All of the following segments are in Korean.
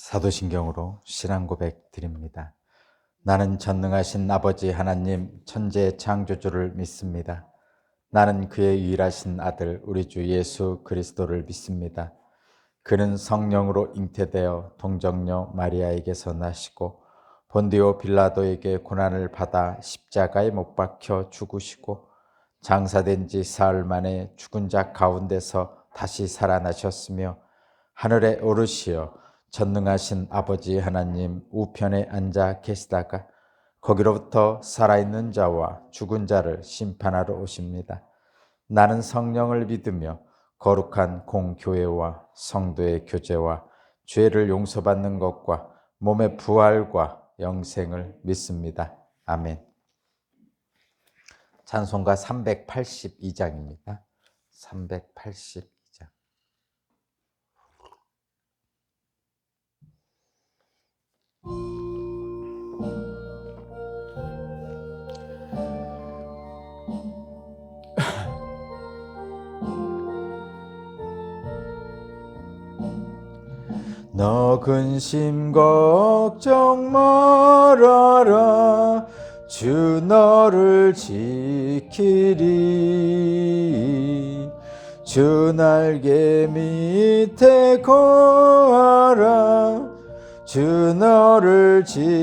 사도신경으로 신앙 고백 드립니다. 나는 전능하신 아버지 하나님 천지의 창조주를 믿습니다. 나는 그의 유일하신 아들 우리 주 예수 그리스도를 믿습니다. 그는 성령으로 잉태되어 동정녀 마리아에게서 나시고 본디오 빌라도에게 고난을 받아 십자가에 못 박혀 죽으시고 장사된 지 사흘 만에 죽은 자 가운데서 다시 살아나셨으며 하늘에 오르시어 전능하신 아버지 하나님 우편에 앉아 계시다가 거기로부터 살아있는 자와 죽은 자를 심판하러 오십니다. 나는 성령을 믿으며 거룩한 공교회와 성도의 교제와 죄를 용서받는 것과 몸의 부활과 영생을 믿습니다. 아멘. 찬송가 382장입니다. 382장. 너 근심 걱정 말아라 주 너를 지키리 주 날개 밑에 거하라 주 너를 지키리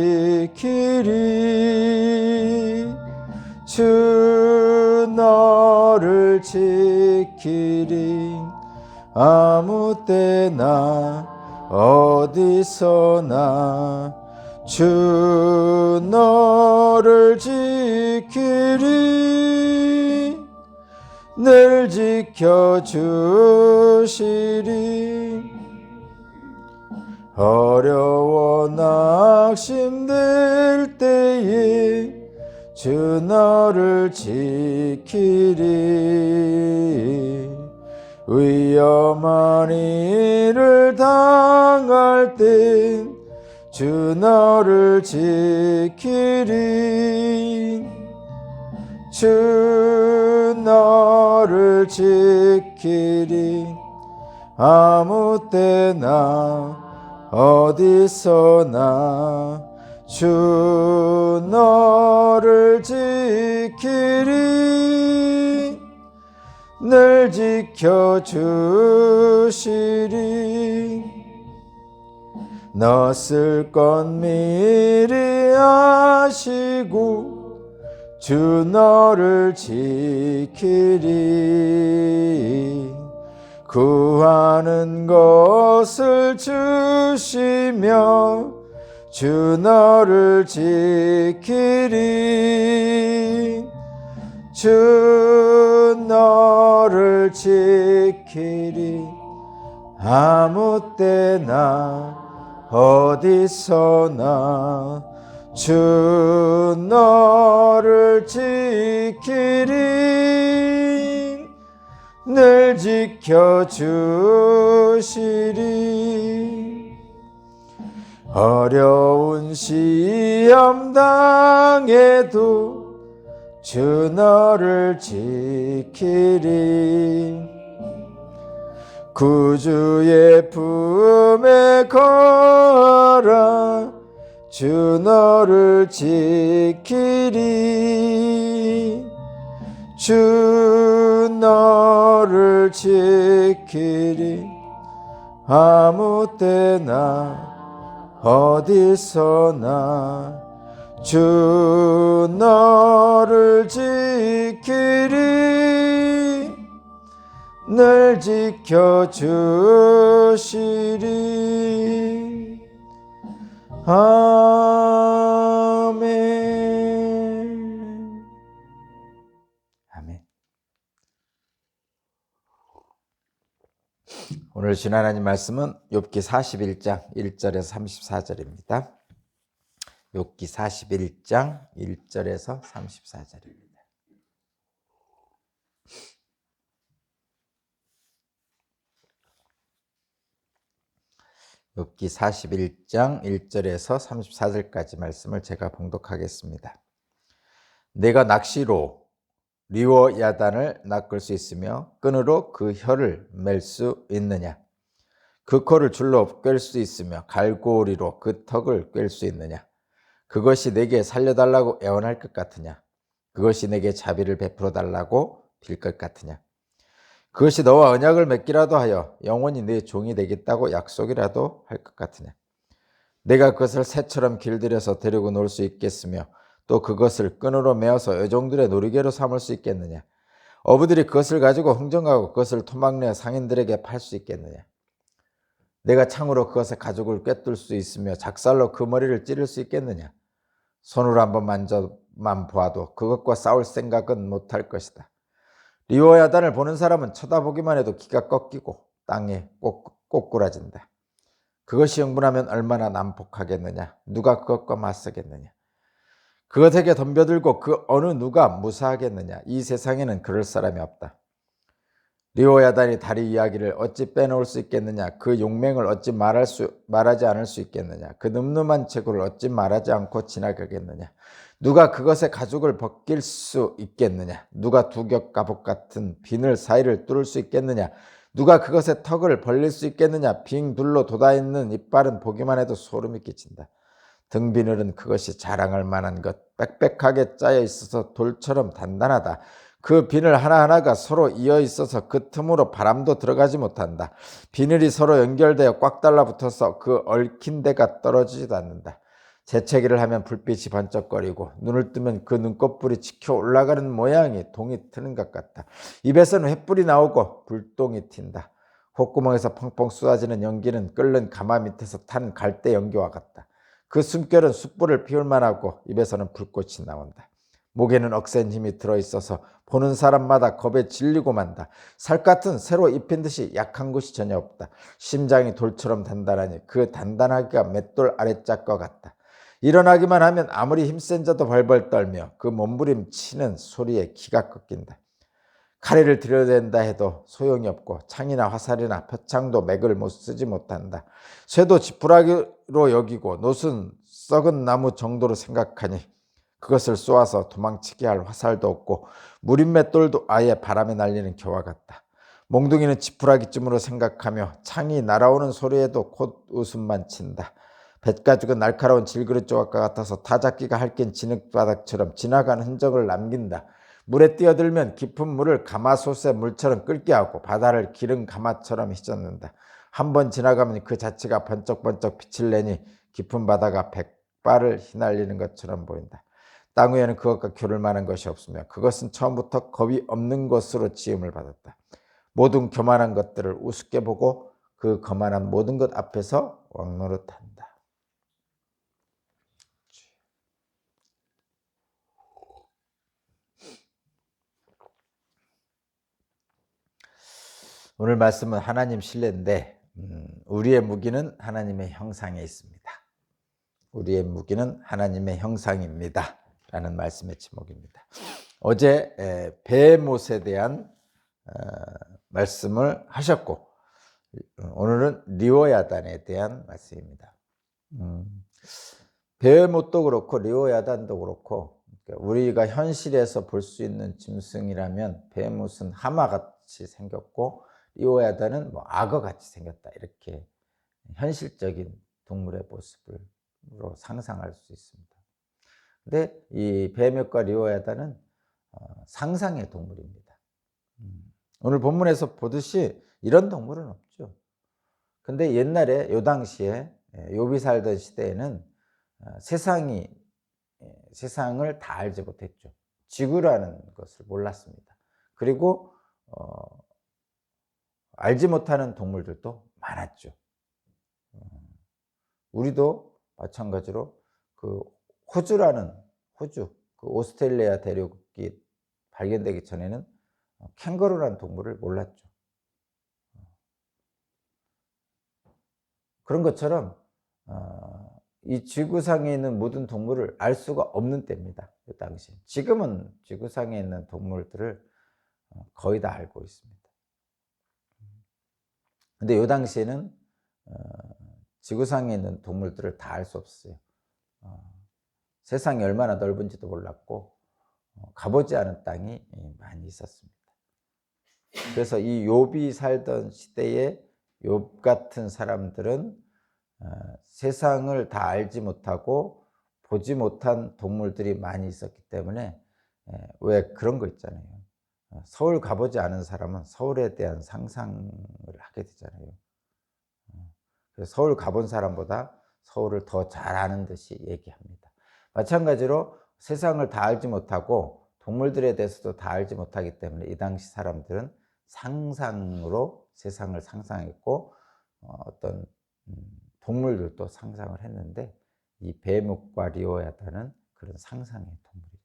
주 너를 지키리 아무 때나 어디서나 주 너를 지키리 늘 지켜주시리 어려워 낙심될 때에 주 너를 지키리 위험한 일을 당할 때 주 너를 지키리 주 너를 지키리 아무 때나 어디서나 주 너를 지키리 늘 지켜주시리 너 쓸 것 미리 아시고 주 너를 지키리 구하는 것을 주시며 주 너를 지키리 주 너를 지키리 아무 때나 어디서나 주 너를 지키리 늘 지켜주시리 어려운 시험 당해도 주 너를 지키리 구주의 품에 거하라 주 너를 지키리 주 너를 지키리 아무 때나 어디서나 주 너를 지키리 늘 지켜주시리 아멘. 아멘. 오늘 주신 하나님 말씀은 욥기 41장 1절에서 34절입니다. 욥기 41장 1절에서 34절입니다. 욥기 41장 1절에서 34절까지 말씀을 제가 봉독하겠습니다. 내가 낚시로 리워 야단을 낚을 수 있으며 끈으로 그 혀를 맬 수 있느냐? 그 코를 줄로 꿰 수 있으며 갈고리로 그 턱을 꿰 수 있느냐? 그것이 내게 살려달라고 애원할 것 같으냐? 그것이 내게 자비를 베풀어 달라고 빌 것 같으냐? 그것이 너와 언약을 맺기라도 하여 영원히 내 종이 되겠다고 약속이라도 할 것 같으냐? 내가 그것을 새처럼 길들여서 데리고 놀 수 있겠으며 또 그것을 끈으로 메어서 여종들의 놀이개로 삼을 수 있겠느냐? 어부들이 그것을 가지고 흥정하고 그것을 토막내어 상인들에게 팔 수 있겠느냐? 내가 창으로 그것의 가죽을 꿰뚫을 수 있으며 작살로 그 머리를 찌를 수 있겠느냐? 손으로 한번 만져만 보아도 그것과 싸울 생각은 못할 것이다. 리오야단을 보는 사람은 쳐다보기만 해도 기가 꺾이고 땅에 꼬꾸라진다. 그것이 흥분하면 얼마나 난폭하겠느냐? 누가 그것과 맞서겠느냐? 그것에게 덤벼들고 그 어느 누가 무사하겠느냐? 이 세상에는 그럴 사람이 없다. 리오야단이 다리 이야기를 어찌 빼놓을 수 있겠느냐? 그 용맹을 어찌 말하지 않을 수 있겠느냐? 그 늠름한 체구를 어찌 말하지 않고 지나가겠느냐? 누가 그것의 가죽을 벗길 수 있겠느냐? 누가 두겹 갑옷 같은 비늘 사이를 뚫을 수 있겠느냐? 누가 그것의 턱을 벌릴 수 있겠느냐? 빙 둘로 돋아있는 이빨은 보기만 해도 소름이 끼친다. 등 비늘은 그것이 자랑할 만한 것, 빽빽하게 짜여 있어서 돌처럼 단단하다. 그 비늘 하나하나가 서로 이어 있어서 그 틈으로 바람도 들어가지 못한다. 비늘이 서로 연결되어 꽉 달라붙어서 그 얽힌 데가 떨어지지도 않는다. 재채기를 하면 불빛이 번쩍거리고 눈을 뜨면 그 눈꺼풀이 치켜 올라가는 모양이 동이 트는 것 같다. 입에서는 횃불이 나오고 불똥이 튄다. 콧구멍에서 펑펑 쏟아지는 연기는 끓는 가마 밑에서 탄 갈대 연기와 같다. 그 숨결은 숯불을 피울 만하고 입에서는 불꽃이 나온다. 목에는 억센 힘이 들어있어서 보는 사람마다 겁에 질리고 만다. 살 같은 새로 입힌 듯이 약한 곳이 전혀 없다. 심장이 돌처럼 단단하니 그 단단하기가 맷돌 아래짝과 같다. 일어나기만 하면 아무리 힘센 자도 벌벌 떨며 그 몸부림치는 소리에 기가 꺾인다. 칼을 들여댄다 해도 소용이 없고 창이나 화살이나 표창도 맥을 쓰지 못한다. 쇠도 지푸라기로 여기고 노은 썩은 나무 정도로 생각하니 그것을 쏘아서 도망치게 할 화살도 없고 무림맷돌도 아예 바람에 날리는 겨와 같다. 몽둥이는 지푸라기쯤으로 생각하며 창이 날아오는 소리에도 곧 웃음만 친다. 뱃가죽은 날카로운 질그릇 조각과 같아서 타잡기가 핥긴 진흙바닥처럼 지나가는 흔적을 남긴다. 물에 뛰어들면 깊은 물을 가마솥의 물처럼 끓게 하고 바다를 기름 가마처럼 휘젓는다. 한번 지나가면 그 자체가 번쩍번쩍 빛을 내니 깊은 바다가 백발을 휘날리는 것처럼 보인다. 땅 위에는 그것과 겨룰 만한 것이 없으며 그것은 처음부터 겁이 없는 것으로 지음을 받았다. 모든 교만한 것들을 우습게 보고 그 거만한 모든 것 앞에서 왕노릇한다. 오늘 말씀은 하나님 신뢰인데 우리의 무기는 하나님의 형상에 있습니다. 우리의 무기는 하나님의 형상입니다. 라는 말씀의 제목입니다. 어제 베헤못에 대한 말씀을 하셨고 오늘은 리오야단에 대한 말씀입니다. 베헤못도 그렇고 리오야단도 그렇고 우리가 현실에서 볼 수 있는 짐승이라면 베헤못은 하마같이 생겼고 리오야단은 악어같이 생겼다. 이렇게 현실적인 동물의 모습으로 상상할 수 있습니다. 근데 이 베헤못과 리오야단은 상상의 동물입니다. 오늘 본문에서 보듯이 이런 동물은 없죠. 근데 옛날에 요 당시에 욥이 살던 시대에는 세상을 다 알지 못했죠. 지구라는 것을 몰랐습니다. 그리고 알지 못하는 동물들도 많았죠. 우리도 마찬가지로 그 호주, 그 오스트레일리아 대륙이 발견되기 전에는 캥거루라는 동물을 몰랐죠. 그런 것처럼 이 지구상에 있는 모든 동물을 알 수가 없는 때입니다. 그 당시. 지금은 지구상에 있는 동물들을 거의 다 알고 있습니다. 근데 이 당시에는 지구상에 있는 동물들을 다 알 수 없어요. 세상이 얼마나 넓은지도 몰랐고 가보지 않은 땅이 많이 있었습니다. 그래서 이 욥이 살던 시대에 욥 같은 사람들은 세상을 다 알지 못하고 보지 못한 동물들이 많이 있었기 때문에 왜 그런 거 있잖아요. 서울 가보지 않은 사람은 서울에 대한 상상을 하게 되잖아요. 그래서 서울 가본 사람보다 서울을 더 잘 아는 듯이 얘기합니다. 마찬가지로 세상을 다 알지 못하고 동물들에 대해서도 다 알지 못하기 때문에 이 당시 사람들은 상상으로 세상을 상상했고 어떤 동물들도 상상을 했는데 이 뱀목과 리오야다는 그런 상상의 동물이죠.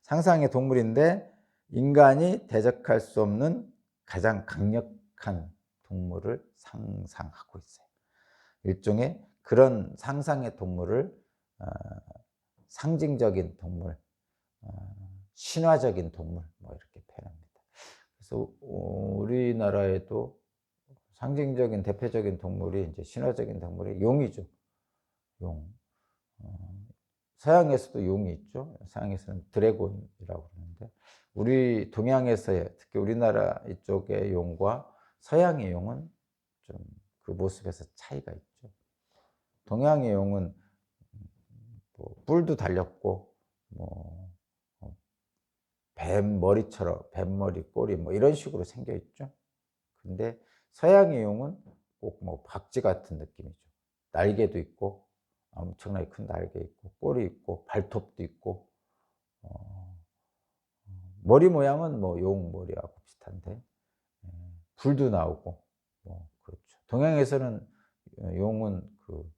상상의 동물인데 인간이 대적할 수 없는 가장 강력한 동물을 상상하고 있어요. 일종의 그런 상상의 동물을 상징적인 동물, 신화적인 동물 뭐 이렇게 표현합니다. 그래서 우리나라에도 상징적인 대표적인 동물이 이제 신화적인 동물이 용이죠. 용. 서양에서도 용이 있죠. 서양에서는 드래곤이라고 그러는데 우리 동양에서의 특히 우리나라 이쪽의 용과 서양의 용은 좀 그 모습에서 차이가 있죠. 동양의 용은 뭐 뿔도 달렸고 뭐 뱀 머리처럼 뱀머리 꼬리 뭐 이런 식으로 생겨 있죠. 근데 서양의 용은 꼭 뭐 박쥐 같은 느낌이죠. 날개도 있고 엄청나게 큰 날개 있고 꼬리 있고 발톱도 있고 머리 모양은 뭐 용 머리하고 비슷한데 불도 나오고 뭐 그렇죠. 동양에서는 용은 그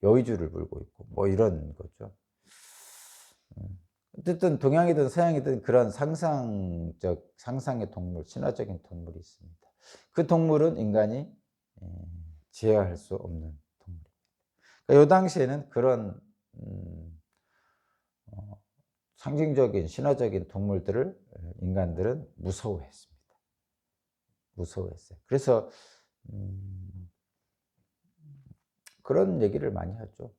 여의주를 물고 있고 뭐 이런 거죠. 어쨌든 동양이든 서양이든 그런 상상의 동물, 신화적인 동물이 있습니다. 그 동물은 인간이 제어할 수 없는 동물입니다. 그러니까 이 당시에는 그런 상징적인 신화적인 동물들을 인간들은 무서워했습니다. 무서워했어요. 그래서 그런 얘기를 많이 하죠.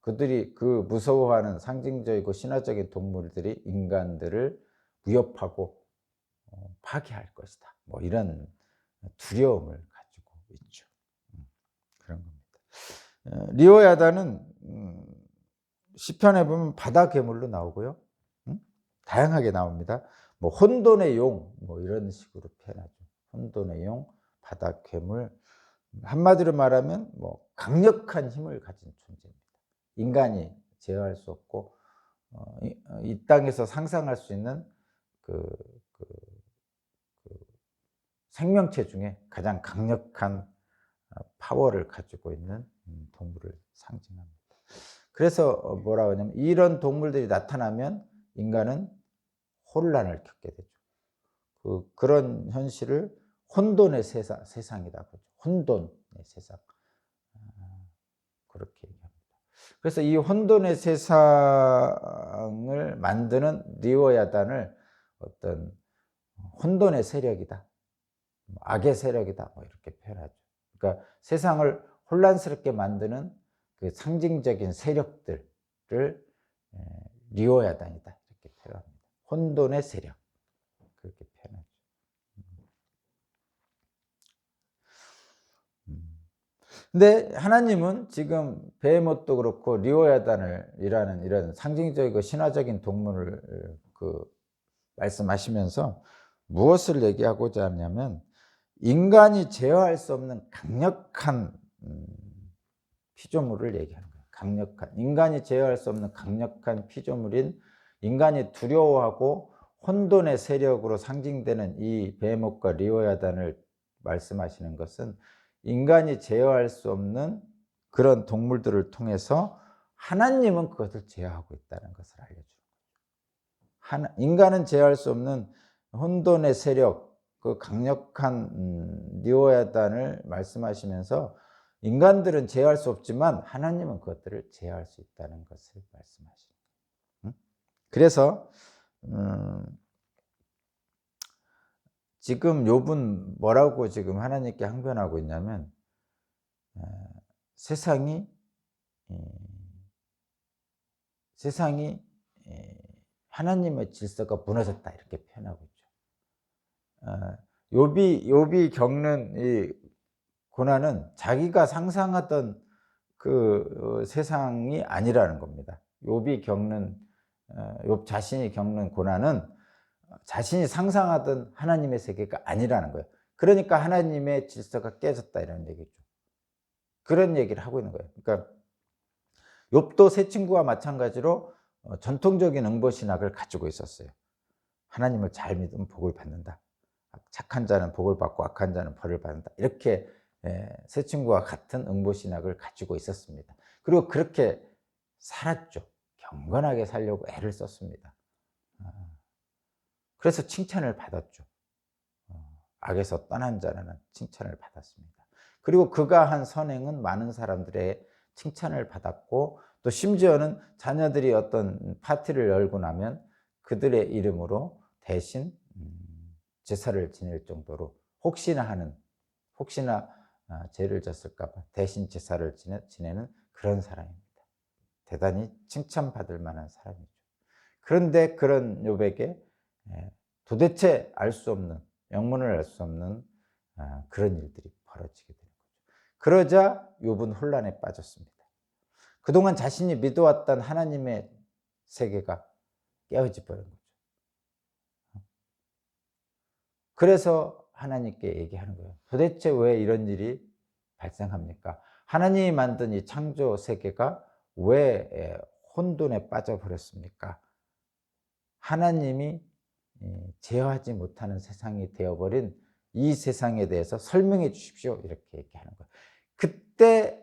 그들이 그 무서워하는 상징적이고 신화적인 동물들이 인간들을 위협하고 파괴할 것이다. 뭐 이런 두려움을 가지고 있죠. 그런 겁니다. 리오야다는 시편에 보면 바다 괴물로 나오고요. 다양하게 나옵니다. 뭐 혼돈의 용, 뭐 이런 식으로 표현하죠. 혼돈의 용, 바다 괴물. 한마디로 말하면 뭐 강력한 힘을 가진 존재입니다. 인간이 제어할 수 없고 이 땅에서 상상할 수 있는 그 생명체 중에 가장 강력한 파워를 가지고 있는 동물을 상징합니다. 그래서 뭐라고 하냐면 이런 동물들이 나타나면 인간은 혼란을 겪게 되죠. 그런 현실을 혼돈의 세상이다. 혼돈의 세상. 그렇게 얘기합니다. 그래서 이 혼돈의 세상을 만드는 리오야단을 어떤 혼돈의 세력이다. 악의 세력이다. 뭐 이렇게 표현하죠. 그러니까 세상을 혼란스럽게 만드는 그 상징적인 세력들을 리오야단이다. 이렇게 표현합니다. 혼돈의 세력. 그렇게 표현하죠. 근데 하나님은 지금 베헤못도 그렇고 리오야단이라는 이런 상징적이고 신화적인 동물을 말씀하시면서 무엇을 얘기하고자 하냐면 인간이 제어할 수 없는 강력한 피조물을 얘기하는 거예요. 인간이 제어할 수 없는 강력한 피조물인 인간이 두려워하고 혼돈의 세력으로 상징되는 이 베헤못과 리오야단을 말씀하시는 것은 인간이 제어할 수 없는 그런 동물들을 통해서 하나님은 그것을 제어하고 있다는 것을 알려주는 거예요. 인간은 제어할 수 없는 혼돈의 세력, 그 강력한 리오야단을 말씀하시면서 인간들은 제어할 수 없지만 하나님은 그것들을 제어할 수 있다는 것을 말씀하시는 거예요. 그래서 지금 욥은 뭐라고 지금 하나님께 항변하고 있냐면 세상이 하나님의 질서가 무너졌다 이렇게 표현하고 있죠. 욥이 겪는 이 고난은 자기가 상상하던 그 세상이 아니라는 겁니다. 욥 자신이 겪는 고난은 자신이 상상하던 하나님의 세계가 아니라는 거예요. 그러니까 하나님의 질서가 깨졌다 이런 얘기죠. 그런 얘기를 하고 있는 거예요. 그러니까 욥도 세 친구와 마찬가지로 전통적인 응보 신학을 가지고 있었어요. 하나님을 잘 믿으면 복을 받는다. 착한 자는 복을 받고 악한 자는 벌을 받는다. 이렇게 세 친구와 같은 응보 신학을 가지고 있었습니다. 그리고 그렇게 살았죠. 경건하게 살려고 애를 썼습니다. 그래서 칭찬을 받았죠. 악에서 떠난 자라는 칭찬을 받았습니다. 그리고 그가 한 선행은 많은 사람들의 칭찬을 받았고, 또 심지어는 자녀들이 어떤 파티를 열고 나면 그들의 이름으로 대신 제사를 지낼 정도로 혹시나 죄를 졌을까 봐 대신 제사를 지내는 그런 사람입니다. 대단히 칭찬받을 만한 사람이죠. 그런데 그런 욥에게 도대체 알 수 없는, 영문을 알 수 없는 그런 일들이 벌어지게 되는 거죠. 그러자 욥은 혼란에 빠졌습니다. 그동안 자신이 믿어왔던 하나님의 세계가 깨어져 버린 거죠. 그래서 하나님께 얘기하는 거예요. 도대체 왜 이런 일이 발생합니까? 하나님이 만든 이 창조 세계가 왜 혼돈에 빠져버렸습니까? 하나님이 제어하지 못하는 세상이 되어버린 이 세상에 대해서 설명해 주십시오. 이렇게 얘기하는 거예요. 그때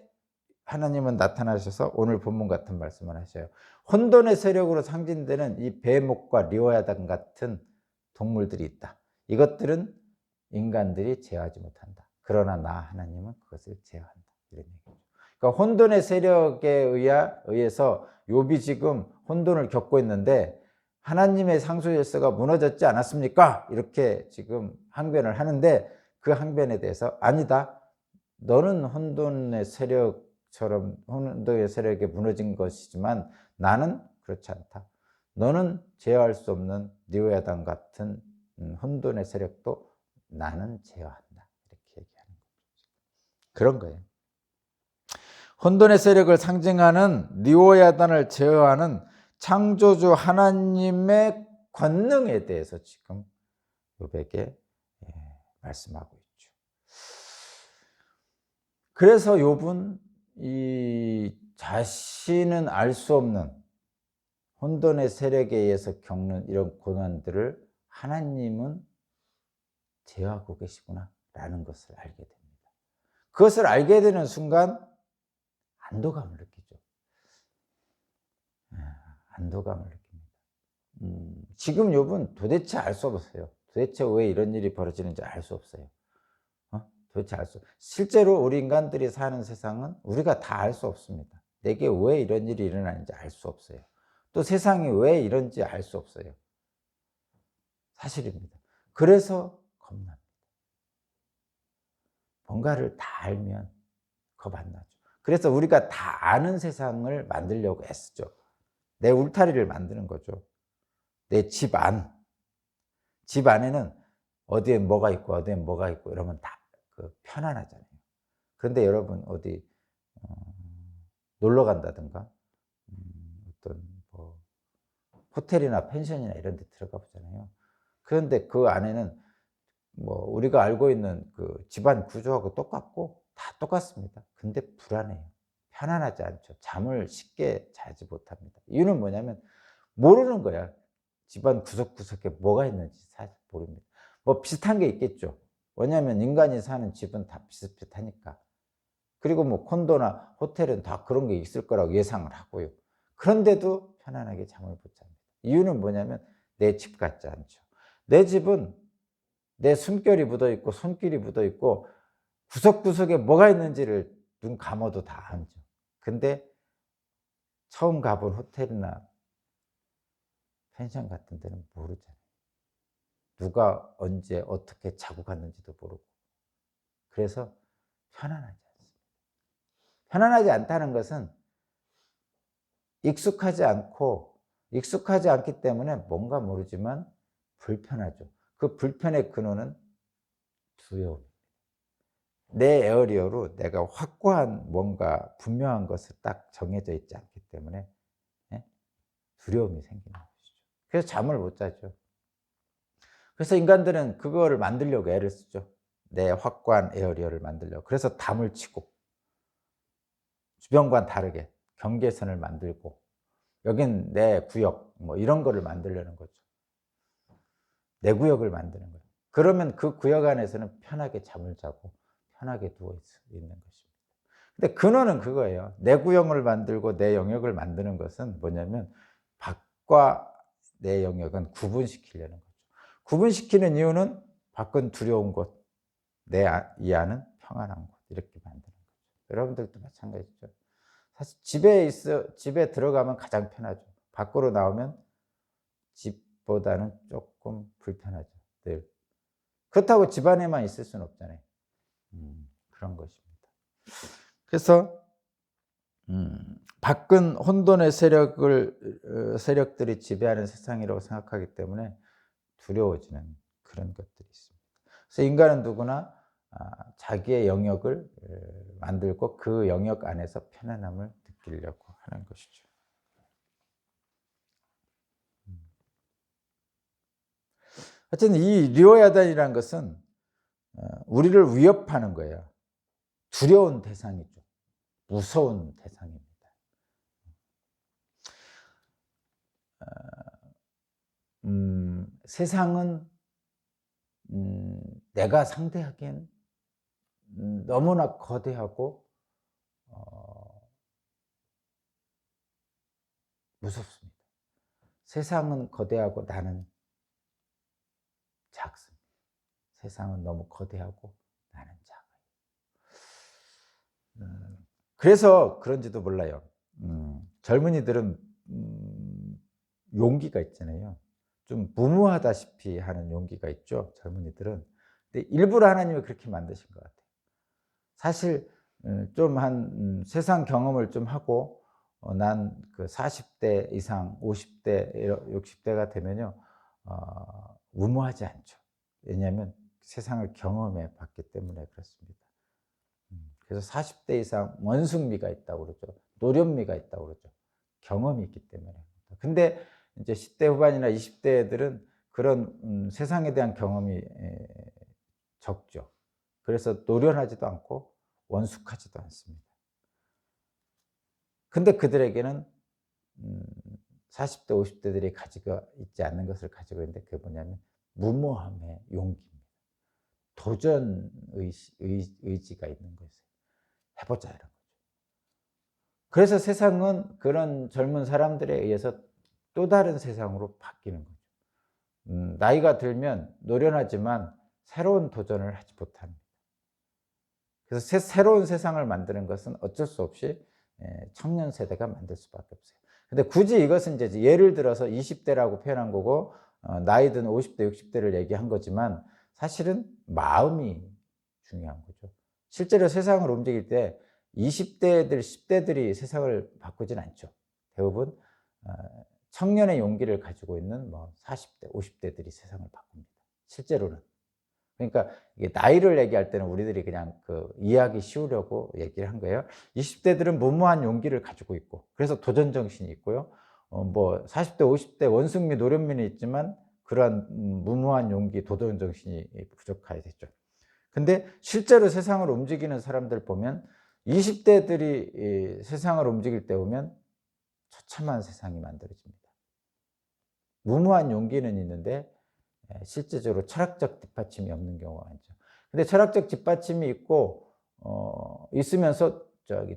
하나님은 나타나셔서 오늘 본문 같은 말씀을 하셔요. 혼돈의 세력으로 상징되는 이 뱀목과 리오야단 같은 동물들이 있다. 이것들은 인간들이 제어하지 못한다. 그러나 나 하나님은 그것을 제어한다. 이런 얘기죠. 그러니까 혼돈의 세력에 의해서 욥이 지금 혼돈을 겪고 있는데 하나님의 상수 질서가 무너졌지 않았습니까? 이렇게 지금 항변을 하는데 그 항변에 대해서 아니다. 너는 혼돈의 세력에 무너진 것이지만 나는 그렇지 않다. 너는 제어할 수 없는 리오야단 같은 혼돈의 세력도 나는 제어한다. 이렇게 얘기하는 거죠. 그런 거예요. 혼돈의 세력을 상징하는 리오야단을 제어하는 창조주 하나님의 권능에 대해서 지금 욥에게 말씀하고 있죠. 그래서 욥은 이 자신은 알 수 없는 혼돈의 세력에 의해서 겪는 이런 고난들을 하나님은 제어하고 계시구나라는 것을 알게 됩니다. 그것을 알게 되는 순간 안도감을 느끼죠. 안도감을 느낍니다. 지금 욥은 도대체 알 수 없어요. 도대체 왜 이런 일이 벌어지는지 알 수 없어요. 도대체 실제로 우리 인간들이 사는 세상은 우리가 다 알 수 없습니다. 내게 왜 이런 일이 일어나는지 알 수 없어요. 또 세상이 왜 이런지 알 수 없어요. 사실입니다. 그래서 겁납니다. 뭔가를 다 알면 겁 안 나죠. 그래서 우리가 다 아는 세상을 만들려고 애쓰죠. 내 울타리를 만드는 거죠. 내 집 안에는 어디에 뭐가 있고 이러면 다 편안하잖아요. 그런데 여러분 어디 놀러 간다든가 어떤 뭐 호텔이나 펜션이나 이런 데 들어가 보잖아요. 그런데 그 안에는 뭐 우리가 알고 있는 그 집안 구조하고 똑같고 다 똑같습니다. 근데 불안해요. 편안하지 않죠. 잠을 쉽게 자지 못합니다. 이유는 뭐냐면 모르는 거야. 집안 구석구석에 뭐가 있는지 사실 모릅니다. 뭐 비슷한 게 있겠죠. 왜냐하면 인간이 사는 집은 다 비슷비슷하니까. 그리고 뭐 콘도나 호텔은 다 그런 게 있을 거라고 예상을 하고요. 그런데도 편안하게 잠을 못 잡니다. 이유는 뭐냐면 내 집 같지 않죠. 내 집은 내 숨결이 묻어있고 손길이 묻어있고 구석구석에 뭐가 있는지를 눈 감아도 다 알죠. 근데 처음 가본 호텔이나 펜션 같은 데는 모르잖아요. 누가 언제 어떻게 자고 갔는지도 모르고. 그래서 편안하지 않습니다. 편안하지 않다는 것은 익숙하지 않기 때문에 뭔가 모르지만 불편하죠. 그 불편의 근원은 두려움입니다. 내 에어리어로 내가 확고한 뭔가 분명한 것을 딱 정해져 있지 않기 때문에 예? 두려움이 생기는 것이죠. 그래서 잠을 못 자죠. 그래서 인간들은 그거를 만들려고 애를 쓰죠. 내 확고한 에어리어를 만들려고. 그래서 담을 치고 주변과는 다르게 경계선을 만들고 여긴 내 구역 뭐 이런 거를 만들려는 거죠. 내 구역을 만드는 거예요. 그러면 그 구역 안에서는 편하게 잠을 자고 편하게 누워 있는 것입니다. 근데 근원은 그거예요. 내 구역을 만들고 내 영역을 만드는 것은 뭐냐면 밖과 내 영역은 구분시키려는 거죠. 구분시키는 이유는 밖은 두려운 곳, 이 안은 평안한 곳 이렇게 만드는 거죠. 여러분들도 마찬가지죠. 사실 집에 들어가면 가장 편하죠. 밖으로 나오면 집보다는 조금 불편하죠. 늘. 그렇다고 집 안에만 있을 수는 없잖아요. 그런 것입니다. 그래서 밖은 혼돈의 세력들이 지배하는 세상이라고 생각하기 때문에 두려워지는 그런 것들이 있습니다. 그래서 인간은 누구나 자기의 영역을 만들고 그 영역 안에서 편안함을 느끼려고 하는 것이죠. 하여튼 이 리오야단이라는 것은 우리를 위협하는 거예요. 두려운 대상이죠. 무서운 대상입니다. 세상은 내가 상대하기엔 너무나 거대하고 무섭습니다. 세상은 거대하고 나는 작습니다. 세상은 너무 거대하고 나는 작아요. 그래서 그런지도 몰라요. 젊은이들은 용기가 있잖아요. 좀 무모하다시피 하는 용기가 있죠. 젊은이들은. 근데 일부러 하나님이 그렇게 만드신 것 같아요. 사실 좀 한 세상 경험을 좀 하고 난 그 40대 이상 50대 60대가 되면요. 무모하지 않죠. 왜냐하면 세상을 경험해 봤기 때문에 그렇습니다. 그래서 40대 이상 원숭미가 있다고 그러죠. 노련미가 있다고 그러죠. 경험이 있기 때문에. 근데 이제 10대 후반이나 20대 애들은 그런 세상에 대한 경험이 적죠. 그래서 노련하지도 않고 원숙하지도 않습니다. 근데 그들에게는 40대, 50대들이 가지고 있지 않는 것을 가지고 있는데 그게 뭐냐면 무모함의 용기입니다. 도전 의지가 있는 거예요. 해보자 이런 거죠. 그래서 세상은 그런 젊은 사람들에 의해서 또 다른 세상으로 바뀌는 거죠. 나이가 들면 노련하지만 새로운 도전을 하지 못합니다. 그래서 새로운 세상을 만드는 것은 어쩔 수 없이 청년 세대가 만들 수밖에 없어요. 근데 굳이 이것은 이제 예를 들어서 20대라고 표현한 거고 나이 든 50대, 60대를 얘기한 거지만 사실은 마음이 중요한 거죠. 실제로 세상을 움직일 때 20대들, 10대들이 세상을 바꾸진 않죠. 대부분 청년의 용기를 가지고 있는 뭐 40대, 50대들이 세상을 바꿉니다. 실제로는. 그러니까 이게 나이를 얘기할 때는 우리들이 그냥 그 이해하기 쉬우려고 얘기를 한 거예요. 20대들은 무모한 용기를 가지고 있고 그래서 도전 정신이 있고요. 뭐 40대, 50대 원숭미, 노련미는 있지만 그러한 무모한 용기, 도전 정신이 부족해야 되죠. 근데 실제로 세상을 움직이는 사람들 보면 20대들이 세상을 움직일 때 보면 처참한 세상이 만들어집니다. 무모한 용기는 있는데 실제적으로 철학적 뒷받침이 없는 경우가 많죠. 근데 철학적 뒷받침이 있고 있으면서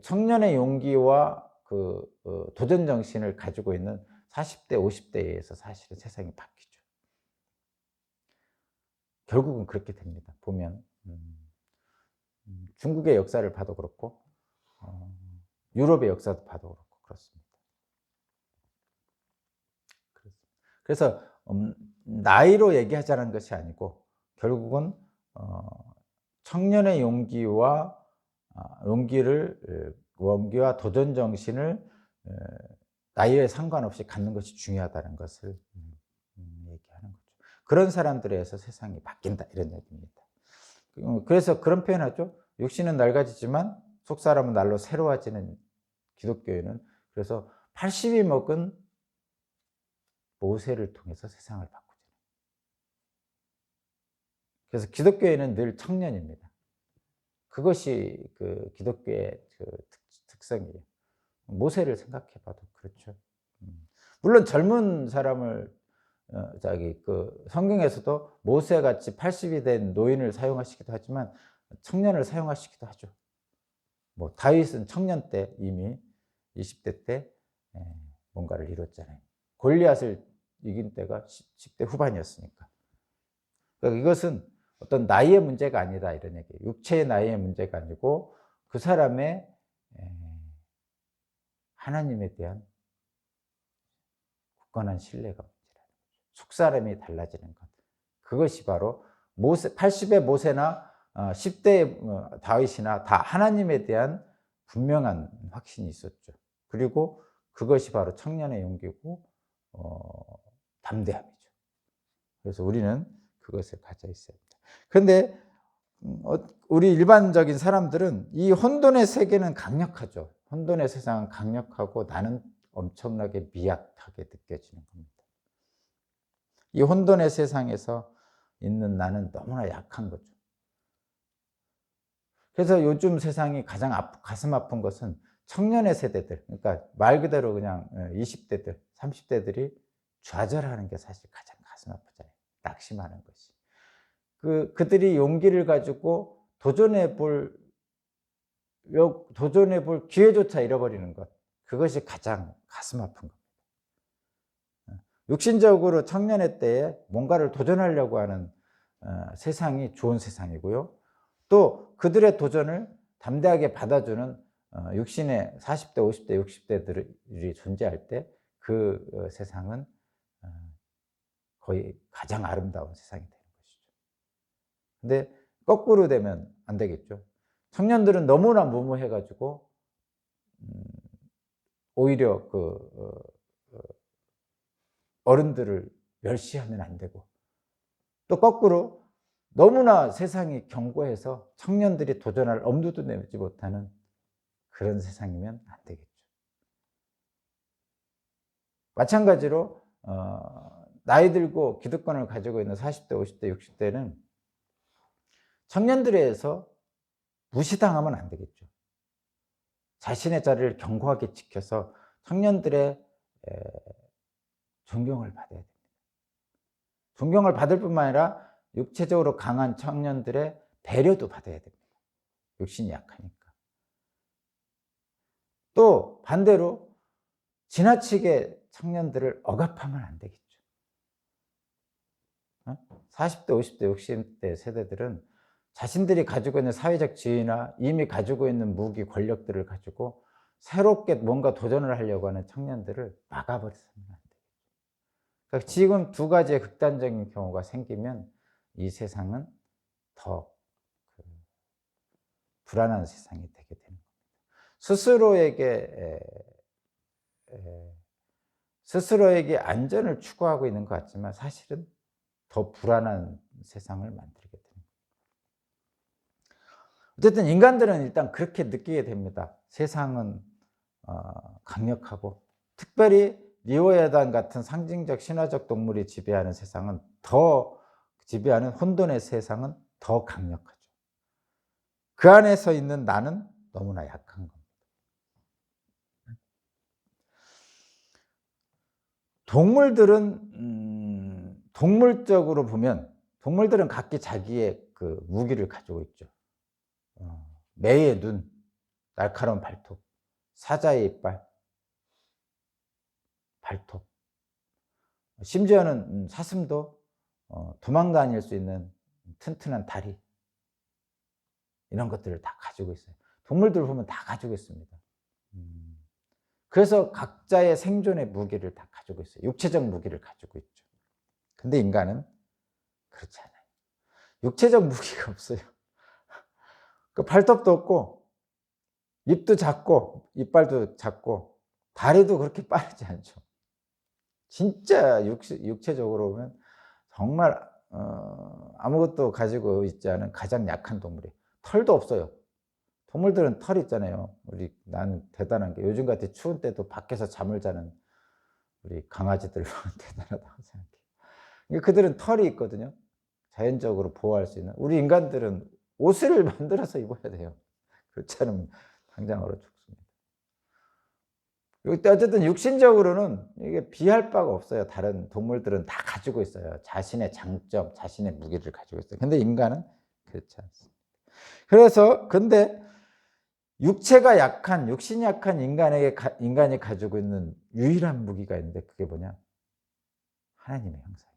청년의 용기와 그 도전 정신을 가지고 있는 40대, 50대에 의해서 사실은 세상이 바뀌죠. 결국은 그렇게 됩니다. 보면 중국의 역사를 봐도 그렇고 유럽의 역사도 봐도 그렇고 그렇습니다. 그래서 나이로 얘기하자는 것이 아니고 결국은 청년의 용기와 용기와 도전 정신을 나이에 상관없이 갖는 것이 중요하다는 것을 얘기하는 거죠. 그런 사람들에 의해서 세상이 바뀐다 이런 얘기입니다. 그래서 그런 표현하죠. 육신은 낡아지지만 속사람은 날로 새로워지는 기독교회는 그래서 80이 먹은 모세를 통해서 세상을 바꾸죠. 그래서 기독교회는 늘 청년입니다. 그것이 그 기독교의 그 특성이에요. 모세를 생각해 봐도 그렇죠. 물론 젊은 사람을 그 성경에서도 모세같이 80이 된 노인을 사용하시기도 하지만 청년을 사용하시기도 하죠. 뭐 다윗은 청년 때 이미 20대 때 뭔가를 이뤘잖아요. 골리앗을 이긴 때가 10대 후반이었으니까. 그러니까 이것은 어떤 나이의 문제가 아니다 이런 얘기예요. 육체의 나이의 문제가 아니고 그 사람의 하나님에 대한 굳건한 신뢰가 문제라는 거죠. 속사람이 달라지는 것. 그것이 바로 모세, 80의 모세나 10대의 다윗이나 다 하나님에 대한 분명한 확신이 있었죠. 그리고 그것이 바로 청년의 용기고 담대함이죠. 그래서 우리는 그것을 가져 있어야 합니다. 그런데 우리 일반적인 사람들은 이 혼돈의 세계는 강력하죠. 혼돈의 세상은 강력하고 나는 엄청나게 미약하게 느껴지는 겁니다. 이 혼돈의 세상에서 있는 나는 너무나 약한 거죠. 그래서 요즘 세상이 가장 가슴 아픈 것은 청년의 세대들, 그러니까 말 그대로 그냥 20대들, 30대들이 좌절하는 게 사실 가장 가슴 아프잖아요. 낙심하는 것이. 그들이 용기를 가지고 도전해 볼 기회조차 잃어버리는 것. 그것이 가장 가슴 아픈 겁니다. 육신적으로 청년의 때에 뭔가를 도전하려고 하는 세상이 좋은 세상이고요. 또 그들의 도전을 담대하게 받아주는 육신의 40대, 50대, 60대들이 존재할 때 그 세상은 거의 가장 아름다운 세상이 되는 것이죠. 근데 거꾸로 되면 안 되겠죠. 청년들은 너무나 무모해가지고 오히려 어른들을 멸시하면 안 되고 또 거꾸로 너무나 세상이 견고해서 청년들이 도전할 엄두도 내지 못하는 그런 세상이면 안 되겠죠. 마찬가지로 나이 들고 기득권을 가지고 있는 40대, 50대, 60대는 청년들에 의해서 무시당하면 안 되겠죠. 자신의 자리를 견고하게 지켜서 청년들의 존경을 받아야 됩니다. 존경을 받을 뿐만 아니라 육체적으로 강한 청년들의 배려도 받아야 됩니다. 육신이 약하니까. 또 반대로 지나치게 청년들을 억압하면 안 되겠죠. 40대, 50대, 60대 세대들은 자신들이 가지고 있는 사회적 지위나 이미 가지고 있는 무기, 권력들을 가지고 새롭게 뭔가 도전을 하려고 하는 청년들을 막아버렸으면 안 돼요. 그러니까 지금 두 가지의 극단적인 경우가 생기면 이 세상은 더 불안한 세상이 되게 되는 겁니다. 스스로에게 안전을 추구하고 있는 것 같지만 사실은 더 불안한 세상을 만들게 됩니다. 어쨌든 인간들은 일단 그렇게 느끼게 됩니다. 세상은 강력하고 특별히 리오야단 같은 상징적 신화적 동물이 지배하는 세상은 지배하는 혼돈의 세상은 더 강력하죠. 그 안에서 있는 나는 너무나 약한 겁니다. 동물들은 동물적으로 보면 동물들은 각기 자기의 그 무기를 가지고 있죠. 매의 눈, 날카로운 발톱, 사자의 이빨, 발톱, 심지어는 사슴도 도망다닐 수 있는 튼튼한 다리, 이런 것들을 다 가지고 있어요. 동물들 보면 다 가지고 있습니다. 그래서 각자의 생존의 무기를 다 가지고 있어요. 육체적 무기를 가지고 있죠. 근데 인간은 그렇지 않아요. 육체적 무기가 없어요. 그 발톱도 없고 입도 작고 이빨도 작고 다리도 그렇게 빠르지 않죠. 진짜 육체적으로 보면 정말 아무것도 가지고 있지 않은 가장 약한 동물이에요. 털도 없어요. 동물들은 털 있잖아요. 난 대단한 게 요즘 같은 추운 때도 밖에서 잠을 자는 우리 강아지들 대단하다고 생각해요. 그러니까 그들은 털이 있거든요. 자연적으로 보호할 수 있는. 우리 인간들은 옷을 만들어서 입어야 돼요. 그렇지 않으면 당장 얼어 죽습니다. 어쨌든 육신적으로는 이게 비할 바가 없어요. 다른 동물들은 다 가지고 있어요. 자신의 장점, 자신의 무기를 가지고 있어요. 근데 인간은 그렇지 않습니다. 그래서 근데 육체가 약한, 육신이 약한 인간이 가지고 있는 유일한 무기가 있는데 그게 뭐냐? 하나님의 형상이죠.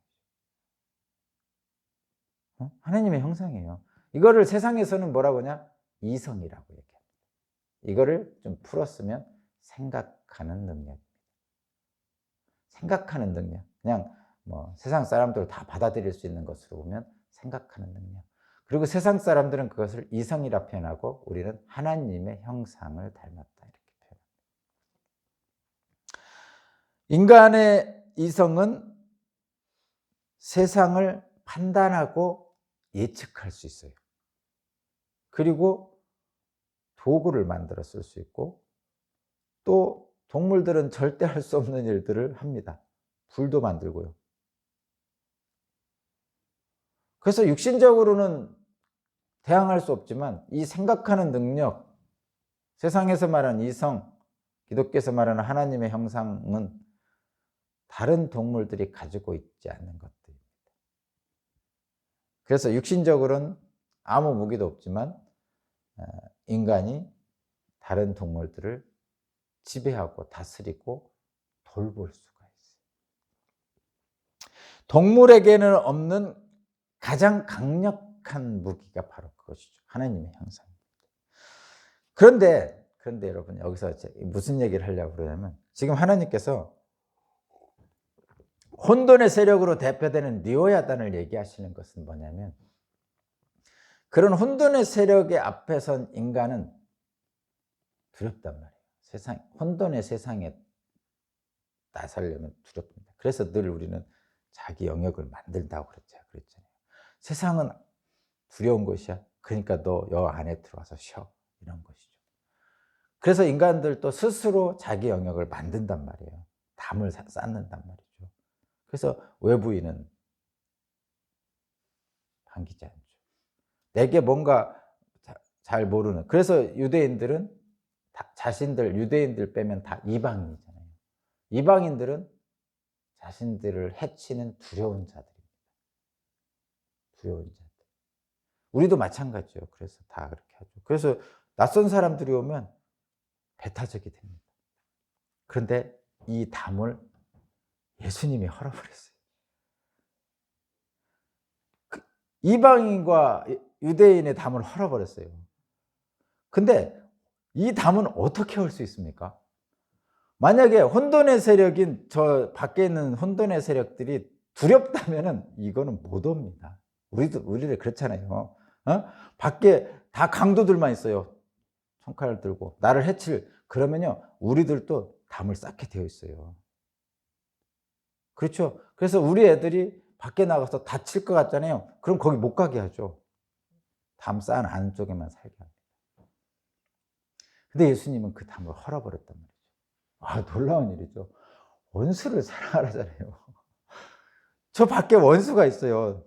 하나님의 형상이에요. 이거를 세상에서는 뭐라고 하냐? 이성이라고 얘기합니다. 이거를 좀 풀었으면 생각하는 능력입니다. 생각하는 능력. 그냥 뭐 세상 사람들 다 받아들일 수 있는 것으로 보면 생각하는 능력. 그리고 세상 사람들은 그것을 이성이라 표현하고 우리는 하나님의 형상을 닮았다 이렇게 표현합니다. 인간의 이성은 세상을 판단하고 예측할 수 있어요. 그리고 도구를 만들어 쓸 수 있고 또 동물들은 절대 할 수 없는 일들을 합니다. 불도 만들고요. 그래서 육신적으로는 대항할 수 없지만 이 생각하는 능력, 세상에서 말하는 이성, 기독교에서 말하는 하나님의 형상은 다른 동물들이 가지고 있지 않는 것들입니다. 그래서 육신적으로는 아무 무기도 없지만 인간이 다른 동물들을 지배하고 다스리고 돌볼 수가 있어요. 동물에게는 없는 가장 강력한 무기가 바로 그것이죠. 하나님의 형상입니다. 그런데 여러분 여기서 무슨 얘기를 하려고 그러냐면 지금 하나님께서 혼돈의 세력으로 대표되는 리오야단을 얘기하시는 것은 뭐냐면 그런 혼돈의 세력의 앞에 선 인간은 두렵단 말이에요. 혼돈의 세상에 나서려면 두렵습니다. 그래서 늘 우리는 자기 영역을 만든다고 그랬잖아요. 세상은 두려운 것이야. 그러니까 너 여 안에 들어와서 쉬어. 이런 것이죠. 그래서 인간들도 스스로 자기 영역을 만든단 말이에요. 담을 쌓는단 말이죠. 그래서 외부인은 반기지 않죠. 내게 뭔가 잘 모르는. 그래서 유대인들은 유대인들 빼면 다 이방인이잖아요. 이방인들은 자신들을 해치는 두려운 자들입니다. 두려운 자들. 우리도 마찬가지죠. 그래서 다 그렇게 하죠. 그래서 낯선 사람들이 오면 배타적이 됩니다. 그런데 이 담을 예수님이 헐어버렸어요. 이방인과 유대인의 담을 헐어버렸어요. 근데 이 담은 어떻게 헐 수 있습니까? 만약에 혼돈의 세력인 저 밖에 있는 혼돈의 세력들이 두렵다면은 이거는 못 옵니다. 우리들 그렇잖아요. 밖에 다 강도들만 있어요. 총칼을 들고 나를 해칠. 그러면요 우리들도 담을 쌓게 되어 있어요. 그렇죠. 그래서 우리 애들이 밖에 나가서 다칠 것 같잖아요. 그럼 거기 못 가게 하죠. 담 쌓은 안쪽에만 살게 합니다. 근데 예수님은 그 담을 헐어버렸단 말이죠. 놀라운 일이죠. 원수를 사랑하라잖아요. 저 밖에 원수가 있어요.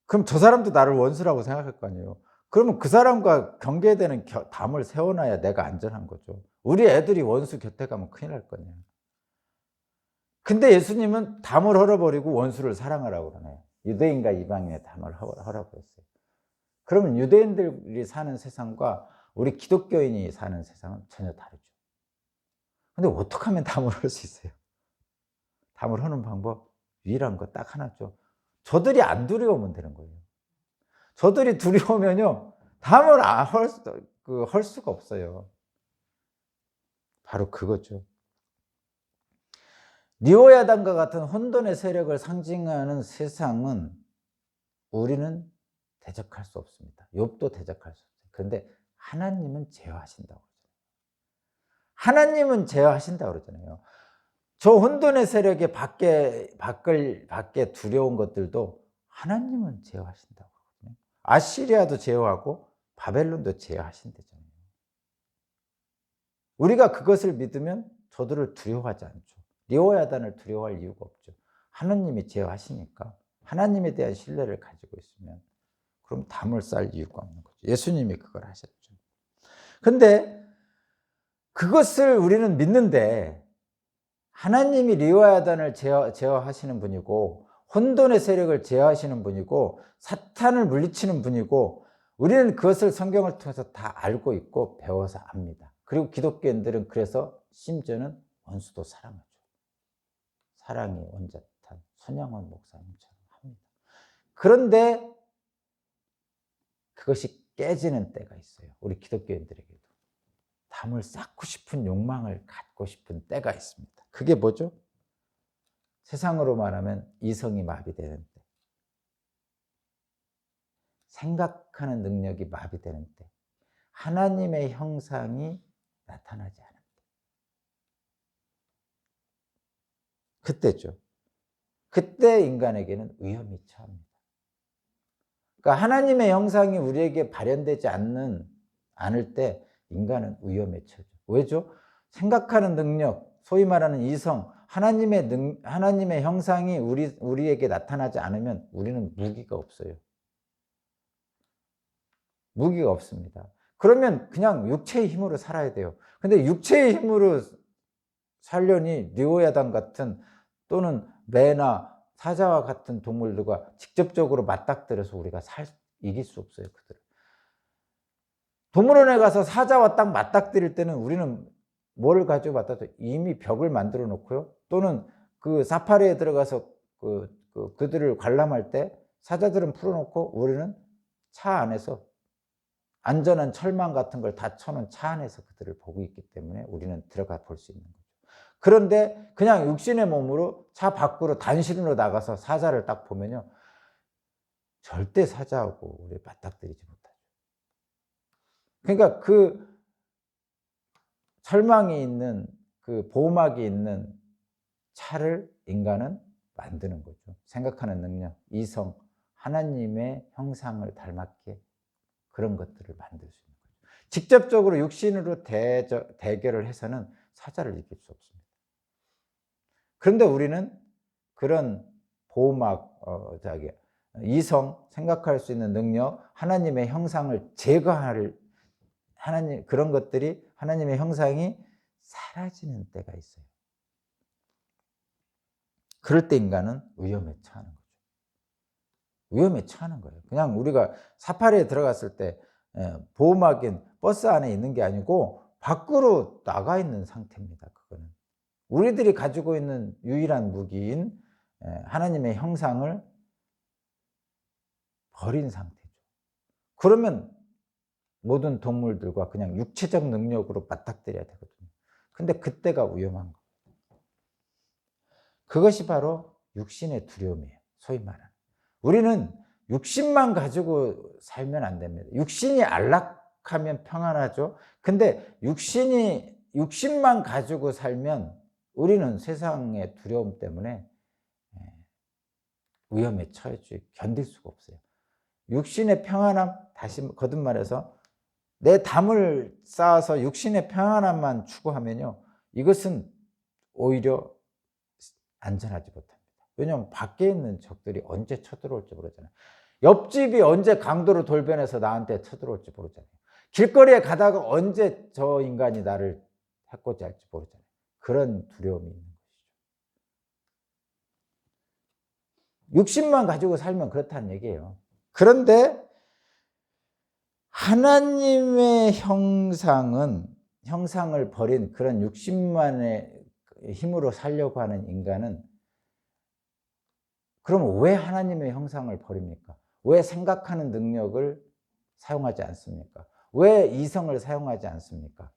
그럼 저 사람도 나를 원수라고 생각할 거 아니에요. 그러면 그 사람과 경계되는 담을 세워놔야 내가 안전한 거죠. 우리 애들이 원수 곁에 가면 큰일 날 거냐. 근데 예수님은 담을 헐어버리고 원수를 사랑하라고 그러네요. 유대인과 이방인의 담을 헐어버렸어요. 그러면 유대인들이 사는 세상과 우리 기독교인이 사는 세상은 전혀 다르죠. 근데 어떻게 하면 담을 헐 수 있어요? 담을 허는 방법 유일한 거 딱 하나죠. 저들이 안 두려우면 되는 거예요. 저들이 두려우면요 담을 헐 수가 없어요. 바로 그거죠. 리오야단과 같은 혼돈의 세력을 상징하는 세상은 우리는 대적할 수 없습니다. 욥도 대적할 수 없어요. 그런데 하나님은 제어하신다고 그러잖아요. 하나님은 제어하신다고 그러잖아요. 저 혼돈의 세력의 밖에 두려운 것들도 하나님은 제어하신다고 그러거든요. 아시리아도 제어하고 바벨론도 제어하신다잖아요. 우리가 그것을 믿으면 저들을 두려워하지 않죠. 리워야단을 두려워할 이유가 없죠. 하나님이 제어하시니까. 하나님에 대한 신뢰를 가지고 있으면 그럼 담을 쌓을 이유가 없는 거죠. 예수님이 그걸 하셨죠. 근데 그것을 우리는 믿는데 하나님이 리워야단을 제어하시는 분이고 혼돈의 세력을 제어하시는 분이고 사탄을 물리치는 분이고 우리는 그것을 성경을 통해서 다 알고 있고 배워서 압니다. 그리고 기독교인들은 그래서 심지어는 원수도 사랑하죠. 사랑이 원자탄 손양원 목사님처럼 합니다. 그런데 그것이 깨지는 때가 있어요. 우리 기독교인들에게도. 담을 쌓고 싶은 욕망을 갖고 싶은 때가 있습니다. 그게 뭐죠? 세상으로 말하면 이성이 마비되는 때. 생각하는 능력이 마비되는 때. 하나님의 형상이 나타나지 않은 때. 그때죠. 그때 인간에게는 위험이 처합니다. 그러니까 하나님의 형상이 우리에게 발현되지 않을 때 인간은 위험에 처하죠. 왜죠? 생각하는 능력, 소위 말하는 이성, 하나님의 형상이 우리에게 나타나지 않으면 우리는 무기가 없어요. 무기가 없습니다. 그러면 그냥 육체의 힘으로 살아야 돼요. 근데 육체의 힘으로 살려니 리오야단 같은 또는 매나 사자와 같은 동물들과 직접적으로 맞닥뜨려서 우리가 이길 수 없어요. 그들을. 동물원에 가서 사자와 딱 맞닥뜨릴 때는 우리는 뭐를 가지고 맞닥뜨려? 이미 벽을 만들어 놓고요. 또는 그 사파리에 들어가서 그들을 관람할 때 사자들은 풀어놓고 우리는 차 안에서 안전한 철망 같은 걸 다 쳐놓은 차 안에서 그들을 보고 있기 때문에 우리는 들어가 볼 수 있는 거죠. 그런데 그냥 육신의 몸으로 차 밖으로 단신으로 나가서 사자를 딱 보면요. 절대 사자하고 우리 맞닥뜨리지 못하죠. 그러니까 그 철망이 있는 그 보호막이 있는 차를 인간은 만드는 거죠. 생각하는 능력, 이성, 하나님의 형상을 닮았게 그런 것들을 만들 수 있는 거죠. 직접적으로 육신으로 대결을 해서는 사자를 이길 수 없습니다. 그런데 우리는 그런 보호막, 이성, 생각할 수 있는 능력, 하나님의 형상을 제거할 그런 것들이 하나님의 형상이 사라지는 때가 있어요. 그럴 때 인간은 위험에 처하는 거죠. 위험에 처하는 거예요. 그냥 우리가 사파리에 들어갔을 때 보호막인 버스 안에 있는 게 아니고 밖으로 나가 있는 상태입니다. 그거는 우리들이 가지고 있는 유일한 무기인 하나님의 형상을 버린 상태죠. 그러면 모든 동물들과 그냥 육체적 능력으로 맞닥뜨려야 되거든요. 근데 그때가 위험한 거예요. 그것이 바로 육신의 두려움이에요. 소위 말하는. 우리는 육신만 가지고 살면 안 됩니다. 육신이 안락하면 평안하죠. 근데 육신만 가지고 살면 우리는 세상의 두려움 때문에 위험에 처해지 견딜 수가 없어요. 육신의 평안함, 다시 거듭 말해서 내 담을 쌓아서 육신의 평안함만 추구하면요, 이것은 오히려 안전하지 못합니다. 왜냐하면 밖에 있는 적들이 언제 쳐들어올지 모르잖아요. 옆집이 언제 강도로 돌변해서 나한테 쳐들어올지 모르잖아요. 길거리에 가다가 언제 저 인간이 나를 해코지 할지 모르잖아요. 그런 두려움이 있는 것이죠. 육신만 가지고 살면 그렇다는 얘기예요. 그런데 하나님의 형상을 버린 그런 육신만의 힘으로 살려고 하는 인간은 그럼 왜 하나님의 형상을 버립니까? 왜 생각하는 능력을 사용하지 않습니까? 왜 이성을 사용하지 않습니까?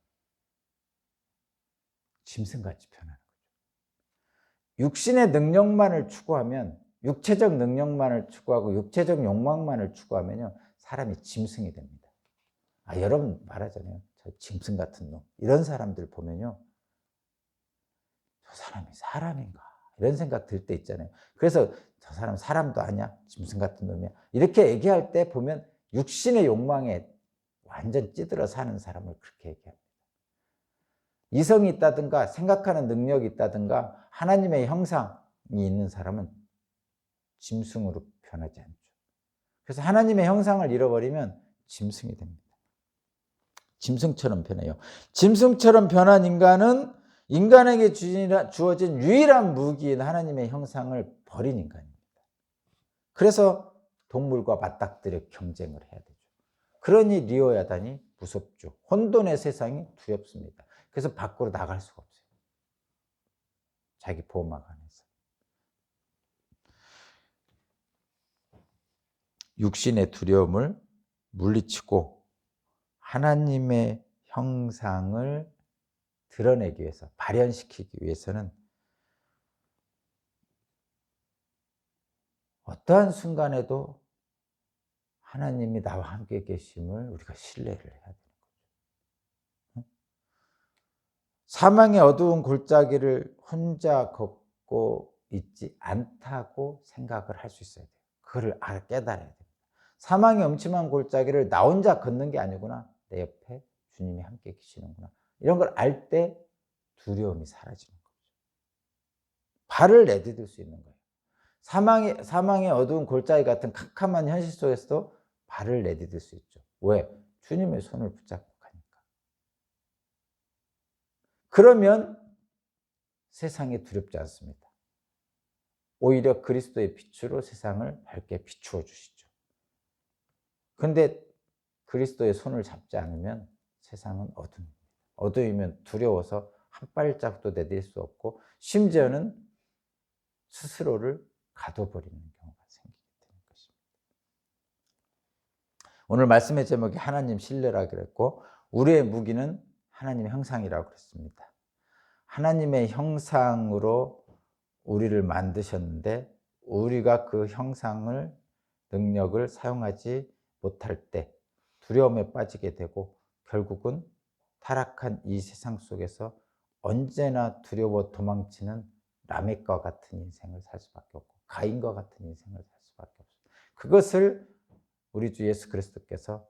짐승같이 변하는 거죠. 육신의 능력만을 추구하면, 육체적 능력만을 추구하고 육체적 욕망만을 추구하면요, 사람이 짐승이 됩니다. 여러분 말하잖아요. 저 짐승 같은 놈. 이런 사람들 보면요, 저 사람이 사람인가? 이런 생각 들 때 있잖아요. 그래서 저 사람 사람도 아니야? 짐승 같은 놈이야? 이렇게 얘기할 때 보면 육신의 욕망에 완전 찌들어 사는 사람을 그렇게 얘기합니다. 이성이 있다든가 생각하는 능력이 있다든가 하나님의 형상이 있는 사람은 짐승으로 변하지 않죠. 그래서 하나님의 형상을 잃어버리면 짐승이 됩니다. 짐승처럼 변해요. 짐승처럼 변한 인간은 인간에게 주어진 유일한 무기인 하나님의 형상을 버린 인간입니다. 그래서 동물과 맞닥뜨려 경쟁을 해야 되죠. 그러니 리오야단이 무섭죠. 혼돈의 세상이 두렵습니다. 그래서 밖으로 나갈 수가 없어요. 자기 보호막 안에서. 육신의 두려움을 물리치고 하나님의 형상을 드러내기 위해서, 발현시키기 위해서는 어떠한 순간에도 하나님이 나와 함께 계심을 우리가 신뢰를 해야 되는 거죠. 사망의 어두운 골짜기를 혼자 걷고 있지 않다고 생각을 할 수 있어야 돼요. 그걸 깨달아야 돼요. 사망의 음침한 골짜기를 나 혼자 걷는 게 아니구나. 내 옆에 주님이 함께 계시는구나. 이런 걸 알 때 두려움이 사라지는 거죠. 발을 내디딜 수 있는 거예요. 사망의 어두운 골짜기 같은 캄캄한 현실 속에서도 발을 내디딜 수 있죠. 왜? 주님의 손을 붙잡고 가니까. 그러면 세상이 두렵지 않습니다. 오히려 그리스도의 빛으로 세상을 밝게 비추어 주시죠. 그런데 그리스도의 손을 잡지 않으면 세상은 어두웁니다. 어두우면 두려워서 한 발짝도 내딜 수 없고 심지어는 스스로를 가둬버리는 경우가 생기게 되는 것입니다. 오늘 말씀의 제목이 하나님 신뢰라 그랬고 우리의 무기는 하나님의 형상이라고 그랬습니다. 하나님의 형상으로 우리를 만드셨는데 우리가 그 형상을 능력을 사용하지 못할 때 두려움에 빠지게 되고 결국은 타락한 이 세상 속에서 언제나 두려워 도망치는 라멕과 같은 인생을 살 수밖에 없고 가인과 같은 인생을 살 수밖에 없습니다. 그것을 우리 주 예수 그리스도께서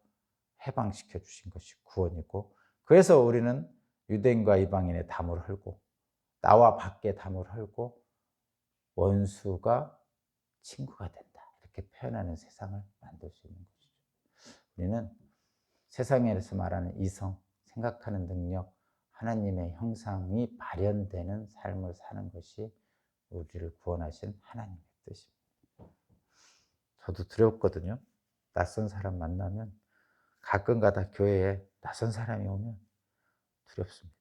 해방시켜 주신 것이 구원이고 그래서 우리는 유대인과 이방인의 담을 헐고 나와 밖에 담을 헐고 원수가 친구가 된다 이렇게 표현하는 세상을 만들 수 있는 것이죠. 우리는 세상에서 말하는 이성, 생각하는 능력, 하나님의 형상이 발현되는 삶을 사는 것이 우리를 구원하신 하나님의 뜻입니다. 저도 두렵거든요. 낯선 사람 만나면 가끔가다 교회에 낯선 사람이 오면 두렵습니다.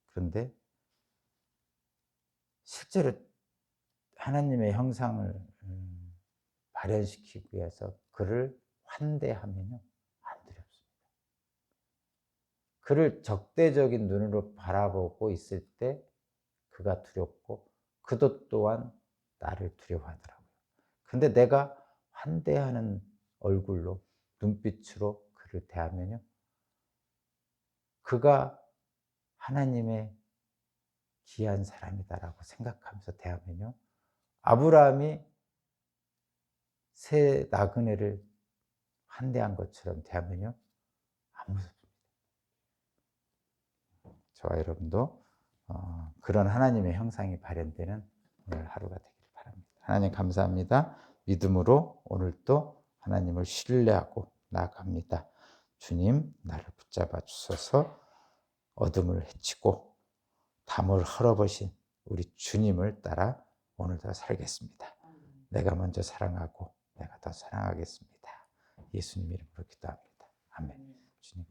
그런데 실제로 하나님의 형상을 발현시키기 위해서 그를 환대하면요 안 두렵습니다. 그를 적대적인 눈으로 바라보고 있을 때 그가 두렵고 그도 또한 나를 두려워하더라고요. 근데 내가 환대하는 얼굴로 눈빛으로 그를 대하면요 그가 하나님의 귀한 사람이다라고 생각하면서 대하면요 아브라함이 새 나그네를 환대한 것처럼 대하면요 안 무섭습니다. 저와 여러분도 그런 하나님의 형상이 발현되는 오늘 하루가 되기를 바랍니다. 하나님 감사합니다. 믿음으로 오늘도 하나님을 신뢰하고 나아갑니다. 주님 나를 붙잡아 주셔서 어둠을 헤치고 담을 헐어버신 우리 주님을 따라 오늘도 살겠습니다. 내가 먼저 사랑하고 내가 더 사랑하겠습니다. 예수님 이름으로 기도합니다. 아멘. 주님.